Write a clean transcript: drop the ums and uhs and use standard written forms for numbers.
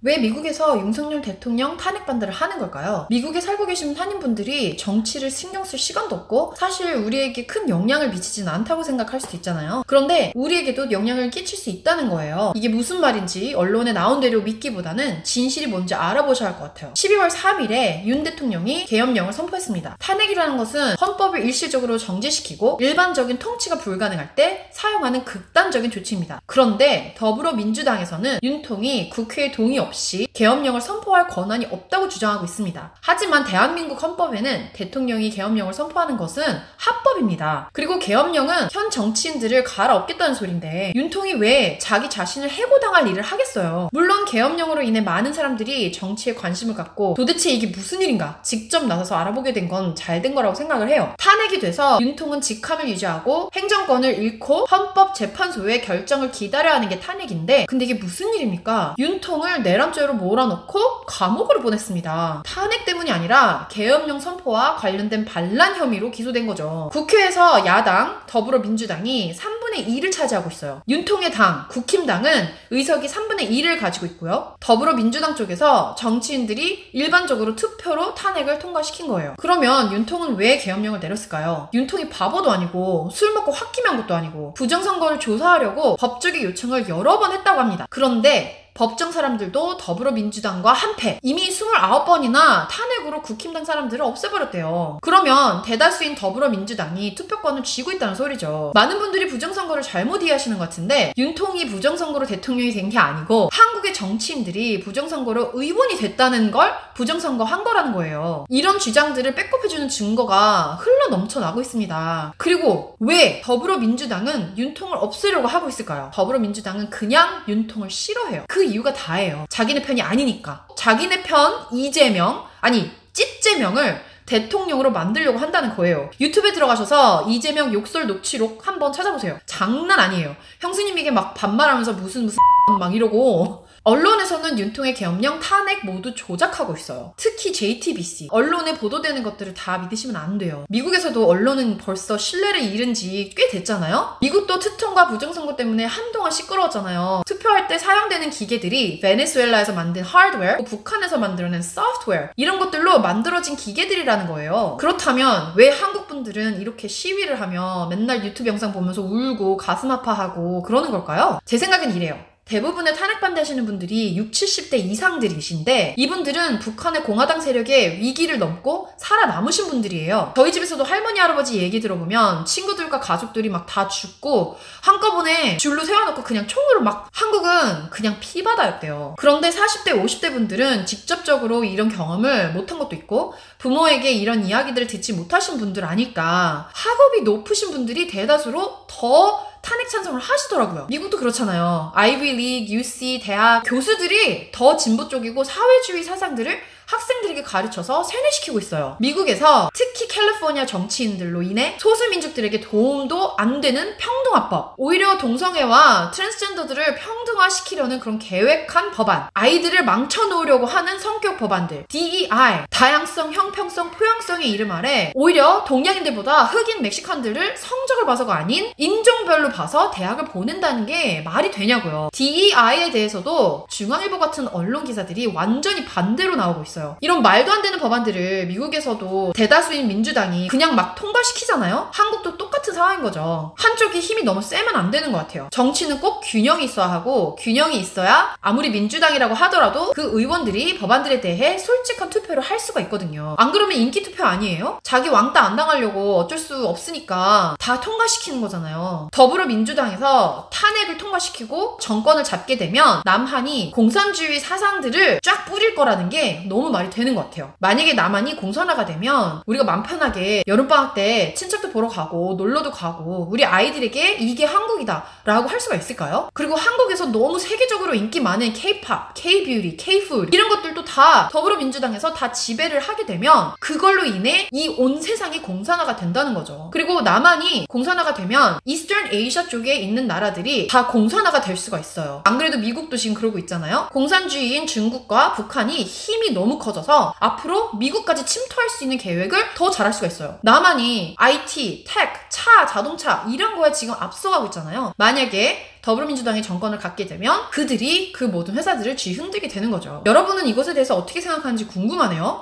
왜 미국에서 윤석열 대통령 탄핵 반대를 하는 걸까요? 미국에 살고 계신 한인분들이 정치를 신경 쓸 시간도 없고 사실 우리에게 큰 영향을 미치진 않다고 생각할 수도 있잖아요. 그런데 우리에게도 영향을 끼칠 수 있다는 거예요. 이게 무슨 말인지 언론에 나온 대로 믿기보다는 진실이 뭔지 알아보셔야 할 것 같아요. 12월 3일에 윤 대통령이 계엄령을 선포했습니다. 탄핵이라는 것은 헌법을 일시적으로 정지시키고 일반적인 통치가 불가능할 때 사용하는 극단적인 조치입니다. 그런데 더불어민주당에서는 윤통이 국회의 동의 없이 계엄령을 선포할 권한이 없다고 주장하고 있습니다. 하지만 대한민국 헌법에는 대통령이 계엄령을 선포하는 것은 합법입니다. 그리고 계엄령은 현 정치인들을 갈아엎겠다는 소린데 윤통이 왜 자기 자신을 해고당할 일을 하겠어요? 물론 계엄령으로 인해 많은 사람들이 정치에 관심을 갖고 도대체 이게 무슨 일인가 직접 나서서 알아보게 된 건 잘 된 거라고 생각을 해요. 탄핵이 돼서 윤통은 직함을 유지하고 행정권을 잃고 헌법재판소의 결정을 기다려야 하는 게 탄핵인데 근데 이게 무슨 일입니까? 윤통을 내란죄로 몰아넣고 감옥으로 보냈습니다. 탄핵 때문이 아니라 계엄령 선포와 관련된 반란 혐의로 기소된 거죠. 국회에서 야당 더불어민주당이 3분의 2를 차지하고 있어요. 윤통의 당 국힘당은 의석이 3분의 1을 가지고 있고요. 더불어민주당 쪽에서 정치인들이 일반적으로 투표로 탄핵을 통과시킨 거예요. 그러면 윤통은 왜 계엄령을 내렸을까요? 윤통이 바보도 아니고 술 먹고 홧김한 것도 아니고 부정선거를 조사하려고 법조계 요청을 여러 번 했다고 합니다. 그런데 법정 사람들도 더불어민주당과 한패 이미 29번이나 탄핵으로 국힘당 사람들을 없애버렸대요. 그러면 대다수인 더불어민주당이 투표권을 쥐고 있다는 소리죠. 많은 분들이 부정선거를 잘못 이해하시는 것 같은데 윤통이 부정선거로 대통령이 된 게 아니고 한국의 정치인들이 부정선거로 의원이 됐다는 걸 부정선거 한 거라는 거예요. 이런 주장들을 백업해주는 증거가 흘러 넘쳐나고 있습니다. 그리고 왜 더불어민주당은 윤통을 없애려고 하고 있을까요? 더불어민주당은 그냥 윤통을 싫어해요. 그 이유가 다예요. 자기네 편이 아니니까. 자기네 편 이재명, 아니 찝재명을 대통령으로 만들려고 한다는 거예요. 유튜브에 들어가셔서 이재명 욕설 녹취록 한번 찾아보세요. 장난 아니에요. 형수님에게 막 반말하면서 무슨 막 이러고 언론에서는 윤통의 계엄령, 탄핵 모두 조작하고 있어요. 특히 JTBC. 언론에 보도되는 것들을 다 믿으시면 안 돼요. 미국에서도 언론은 벌써 신뢰를 잃은 지 꽤 됐잖아요? 미국도 투통과 부정선거 때문에 한동안 시끄러웠잖아요. 투표할 때 사용되는 기계들이 베네수엘라에서 만든 하드웨어, 북한에서 만들어낸 소프트웨어 이런 것들로 만들어진 기계들이라는 거예요. 그렇다면 왜 한국 분들은 이렇게 시위를 하며 맨날 유튜브 영상 보면서 울고 가슴 아파하고 그러는 걸까요? 제 생각엔 이래요. 대부분의 탄핵 반대하시는 분들이 60, 70대 이상들이신데 이분들은 북한의 공화당 세력의 위기를 넘고 살아남으신 분들이에요. 저희 집에서도 할머니, 할아버지 얘기 들어보면 친구들과 가족들이 막 다 죽고 한꺼번에 줄로 세워놓고 그냥 총으로 막 한국은 그냥 피바다였대요. 그런데 40대, 50대 분들은 직접적으로 이런 경험을 못한 것도 있고 부모에게 이런 이야기들을 듣지 못하신 분들 아닐까. 학업이 높으신 분들이 대다수로 더 탄핵 찬성을 하시더라고요. 미국도 그렇잖아요. 아이비리그, UC, 대학 교수들이 더 진보 쪽이고 사회주의 사상들을 학생들에게 가르쳐서 세뇌시키고 있어요. 미국에서 특히 캘리포니아 정치인들로 인해 소수민족들에게 도움도 안 되는 평등화법, 오히려 동성애와 트랜스젠더들을 평등화시키려는 그런 계획한 법안, 아이들을 망쳐놓으려고 하는 성격 법안들, DEI, 다양성, 형평성, 포용성의 이름 아래 오히려 동양인들보다 흑인 멕시칸들을 성적을 봐서가 아닌 인종별로 봐서 대학을 보낸다는 게 말이 되냐고요. DEI에 대해서도 중앙일보 같은 언론 기사들이 완전히 반대로 나오고 있어요. 이런 말도 안 되는 법안들을 미국에서도 대다수인 민주당이 그냥 막 통과시키잖아요? 한국도 똑같은 상황인 거죠. 한쪽이 힘이 너무 세면 안 되는 것 같아요. 정치는 꼭 균형이 있어야 하고 균형이 있어야 아무리 민주당이라고 하더라도 그 의원들이 법안들에 대해 솔직한 투표를 할 수가 있거든요. 안 그러면 인기 투표 아니에요? 자기 왕따 안 당하려고 어쩔 수 없으니까 다 통과시키는 거잖아요. 더불어민주당에서 탄핵을 통과시키고 정권을 잡게 되면 남한이 공산주의 사상들을 쫙 뿌릴 거라는 게 너무 말이 되는 것 같아요. 만약에 남한이 공산화가 되면 우리가 맘 편하게 여름방학 때 친척도 보러 가고 놀러도 가고 우리 아이들에게 이게 한국이다 라고 할 수가 있을까요? 그리고 한국에서 너무 세계적으로 인기 많은 K-POP, K-뷰티, K-푸드 이런 것들도 다 더불어민주당에서 다 지배를 하게 되면 그걸로 인해 이 온 세상이 공산화가 된다는 거죠. 그리고 남한이 공산화가 되면 이스턴 에이시아 쪽에 있는 나라들이 다 공산화가 될 수가 있어요. 안 그래도 미국도 지금 그러고 있잖아요. 공산주의인 중국과 북한이 힘이 너무 커져서 앞으로 미국까지 침투할 수 있는 계획을 더 잘할 수가 있어요. 남한이 IT, 테크, 차, 자동차 이런 거에 지금 앞서가고 있잖아요. 만약에 더불어민주당이 정권을 갖게 되면 그들이 그 모든 회사들을 쥐흔들게 되는 거죠. 여러분은 이것에 대해서 어떻게 생각하는지 궁금하네요.